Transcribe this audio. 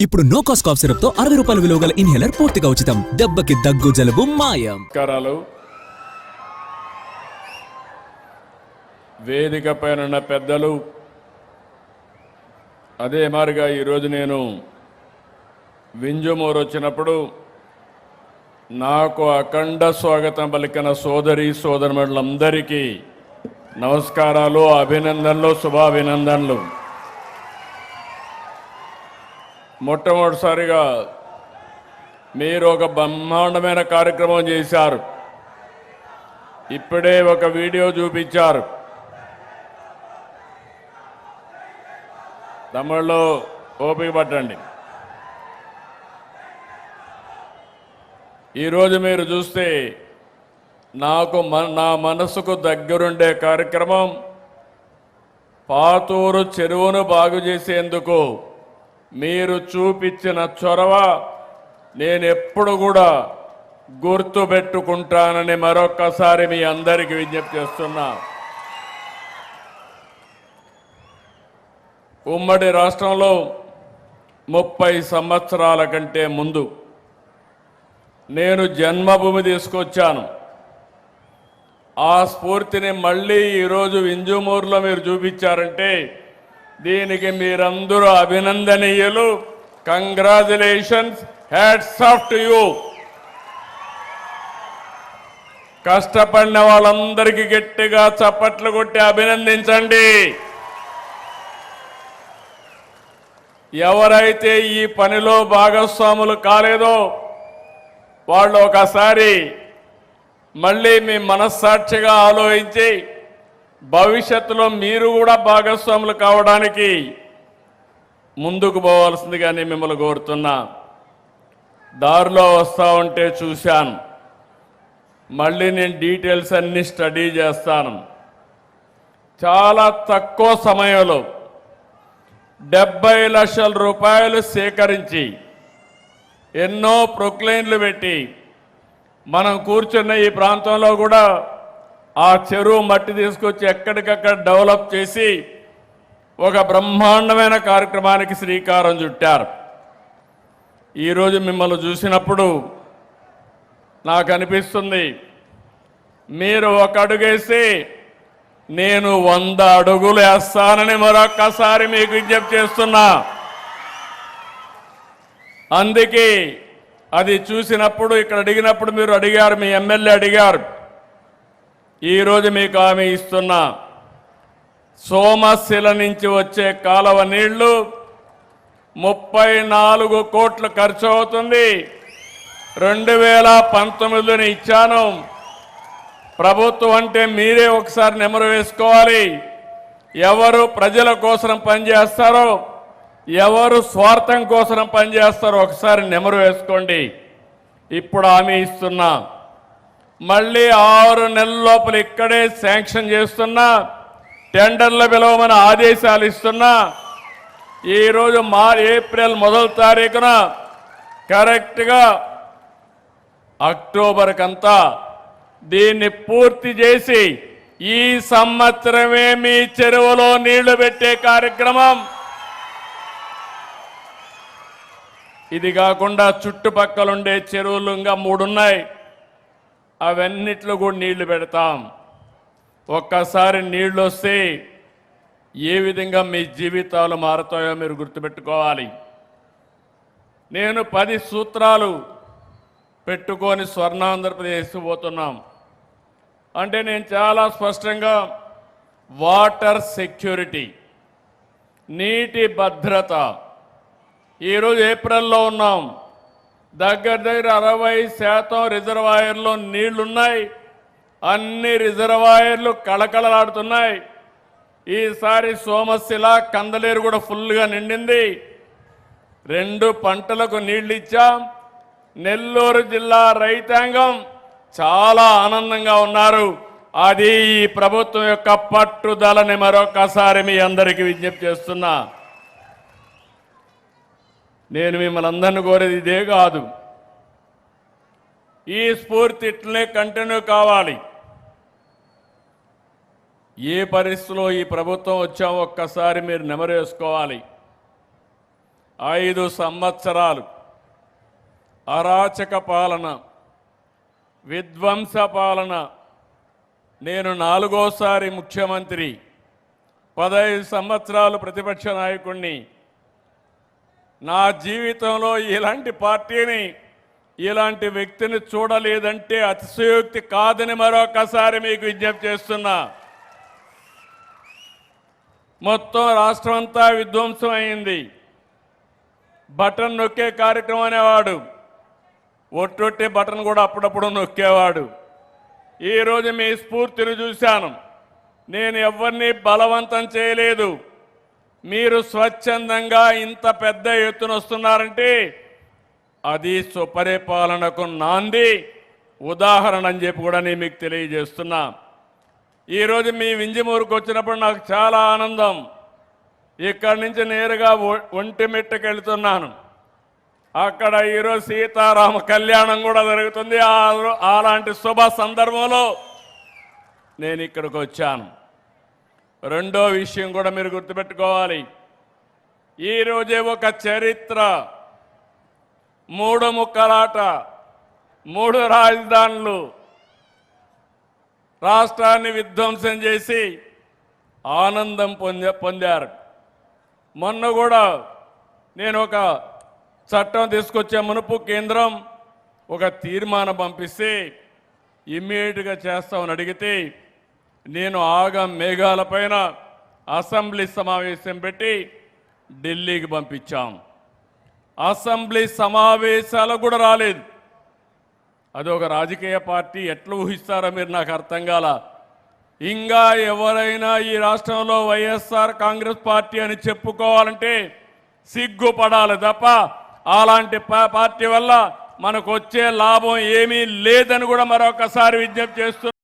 ఇప్పుడు no cost cough syrup తో 60 రూపాయల విలువ గల ఇన్హేలర్ పూర్తిగా ఉచితం. దెబ్బకి దగ్గు జలుబు మాయం. వేదిక పైన పెద్దలు, అదే మారిగా ఈరోజు నేను వింజమూరు వచ్చినప్పుడు నాకు అఖండ స్వాగతం పలికిన సోదరి సోదరులందరికీ నమస్కారాలు, అభినందనలు, శుభాభినందనలు. మొట్టమొదటిసారిగా మీరు ఒక బ్రహ్మాండమైన కార్యక్రమం చేశారు. ఇప్పుడే ఒక వీడియో చూపించారు. తమిళ్లో ఓపిక పట్టండి. ఈరోజు మీరు చూస్తే నా మనసుకు దగ్గరుండే కార్యక్రమం పాతూరు చెరువును బాగు చేసేందుకు మీరు చూపించిన చొరవ నేను ఎప్పుడు కూడా గుర్తుపెట్టుకుంటానని మరొక్కసారి మీ అందరికీ విజ్ఞప్తి చేస్తున్నా. ఉమ్మడి రాష్ట్రంలో 30 సంవత్సరాల కంటే ముందు నేను జన్మభూమి తీసుకొచ్చాను. ఆ స్ఫూర్తిని మళ్ళీ ఈరోజు వింజమూరులో మీరు చూపించారంటే దీనికి మీరందరూ అభినందనీయులు. Congratulations, hats off to you. కష్టపడిన వాళ్ళందరికీ గట్టిగా చప్పట్లు కొట్టి అభినందించండి. ఎవరైతే ఈ పనిలో భాగస్వాములు కాలేదో వాళ్ళు ఒకసారి మళ్ళీ మీ మనస్సాక్షిగా ఆలోచించి భవిష్యత్తులో మీరు కూడా భాగస్వాములు కావడానికి ముందుకు పోవాల్సిందిగానే మిమ్మల్ని కోరుతున్నా. దారిలో వస్తూ ఉంటే చూశాను. మళ్ళీ నేను డీటెయిల్స్ అన్నీ స్టడీ చేస్తాను. చాలా తక్కువ సమయంలో 70 లక్షల రూపాయలు సేకరించి ఎన్నో ప్రొక్లైన్లు పెట్టి మనం కూర్చున్న ఈ ప్రాంతంలో కూడా ఆ చెరువు మట్టి తీసుకొచ్చి ఎక్కడికక్కడ డెవలప్ చేసి ఒక బ్రహ్మాండమైన కార్యక్రమానికి శ్రీకారం చుట్టారు. ఈరోజు మిమ్మల్ని చూసినప్పుడు నాకు అనిపిస్తుంది, మీరు ఒక అడుగేసి నేను 100 అడుగులు వేస్తానని మరొక్కసారి మీకు విజ్ఞప్తి చేస్తున్నా. అందుకే అది చూసినప్పుడు ఇక్కడ అడిగినప్పుడు మీరు అడిగారు, మీ ఎమ్మెల్యే అడిగారు. ఈరోజు మీకు హామీ ఇస్తున్నా, సోమశిల నుంచి వచ్చే కాలువ నీళ్లు 34 కోట్లు ఖర్చు అవుతుంది. 2019 ఇచ్చాను. ప్రభుత్వం అంటే మీరే ఒకసారి నెమరు వేసుకోవాలి. ఎవరు ప్రజల కోసం పనిచేస్తారో, ఎవరు స్వార్థం కోసం పనిచేస్తారో ఒకసారి నెమరు వేసుకోండి. ఇప్పుడు హామీ ఇస్తున్నా, మళ్ళీ 6 నెలల లోపల ఇక్కడే శాంక్షన్ చేస్తున్నా, టెండర్లు పిలవమని ఆదేశాలు ఇస్తున్నా. ఈరోజు ఏప్రిల్ 1వ తారీఖున కరెక్ట్గా అక్టోబర్ కంతా దీన్ని పూర్తి చేసి ఈ సంవత్సరమే మీ చెరువులో నీళ్లు పెట్టే కార్యక్రమం. ఇది కాకుండా చుట్టుపక్కల ఉండే చెరువులు ఇంకా 3 ఉన్నాయి. అవన్నిట్లో కూడా నీళ్లు పెడతాం. ఒక్కసారి నీళ్లు వస్తే ఏ విధంగా మీ జీవితాలు మారుతాయో మీరు గుర్తుపెట్టుకోవాలి. నేను 10 సూత్రాలు పెట్టుకొని స్వర్ణాంధ్రప్రదేశ్ పోతున్నాం. అంటే నేను చాలా స్పష్టంగా వాటర్ సెక్యూరిటీ, నీటి భద్రత. ఈరోజు ఏప్రిల్లో ఉన్నాం. దగ్గర 60% రిజర్వాయర్లో నీళ్లున్నాయి. అన్ని రిజర్వాయర్లు కళకళలాడుతున్నాయి. ఈసారి సోమశిల, కందలేరు కూడా ఫుల్గా నిండింది. 2 పంటలకు నీళ్లు ఇచ్చాం. నెల్లూరు జిల్లా రైతాంగం చాలా ఆనందంగా ఉన్నారు. అది ఈ ప్రభుత్వం యొక్క పట్టుదలని మరొకసారి మీ అందరికీ విజ్ఞప్తి చేస్తున్నా. నేను మిమ్మల్ని అందరిని కోరేది ఇదే కాదు, ఈ స్ఫూర్తి ఇట్లనే కంటిన్యూ కావాలి. ఏ పరిస్థితిలో ఈ ప్రభుత్వం వచ్చామో ఒక్కసారి మీరు నెమరేసుకోవాలి. 5 సంవత్సరాలు అరాచక పాలన, విధ్వంస పాలన. నేను 4వసారి ముఖ్యమంత్రి, 15 సంవత్సరాలు ప్రతిపక్ష నాయకుడిని. నా జీవితంలో ఇలాంటి పార్టీని, ఇలాంటి వ్యక్తిని చూడలేదంటే అతిశయోక్తి కాదని మరొకసారి మీకు విజ్ఞప్తి చేస్తున్నా. మొత్తం రాష్ట్రం అంతా విధ్వంసం అయింది. బటన్ నొక్కే కార్యక్రమం అనేవాడు, ఒట్టొట్టే బటన్ కూడా అప్పుడప్పుడు నొక్కేవాడు. ఈరోజు మీ స్ఫూర్తిని చూశాను. నేను ఎవరిని బలవంతం చేయలేదు. మీరు స్వచ్ఛందంగా ఇంత పెద్ద ఎత్తున వస్తున్నారంటే అది సుపరిపాలనకు నాంది, ఉదాహరణ అని చెప్పి కూడా నేను మీకు తెలియజేస్తున్నా. ఈరోజు మీ వింజమూరుకు వచ్చినప్పుడు నాకు చాలా ఆనందం. ఇక్కడి నుంచి నేరుగా ఒంటిమిట్టకి వెళ్తున్నాను. అక్కడ ఈరోజు సీతారామ కళ్యాణం కూడా జరుగుతుంది. అలాంటి శుభ సందర్భంలో నేను ఇక్కడికి వచ్చాను. రెండో విషయం కూడా మీరు గుర్తుపెట్టుకోవాలి. ఈరోజే ఒక చరిత్ర, 3 ముక్కలాట, 3 రాజధానులు, రాష్ట్రాన్ని విధ్వంసం చేసి ఆనందం పొందారు. మొన్న కూడా నేను ఒక చట్టం తీసుకొచ్చే మునుపు కేంద్రం ఒక తీర్మానం పంపిస్తే ఇమ్మీడియట్గా చేస్తామని అడిగితే నేను మేఘాలపైన అసెంబ్లీ సమావేశం పెట్టి ఢిల్లీకి పంపించాం. అసెంబ్లీ సమావేశాలకు కూడా రాలేదు. అది ఒక రాజకీయ పార్టీ, ఎట్లా ఊహిస్తారో మీరు నాకు అర్థం కాల. ఇంకా ఎవరైనా ఈ రాష్ట్రంలో వైఎస్ఆర్ కాంగ్రెస్ పార్టీ అని చెప్పుకోవాలంటే సిగ్గుపడాలి తప్ప అలాంటి పార్టీ వల్ల మనకు వచ్చే లాభం ఏమీ లేదని కూడా మరొకసారి విజ్ఞప్తి చేస్తున్నారు.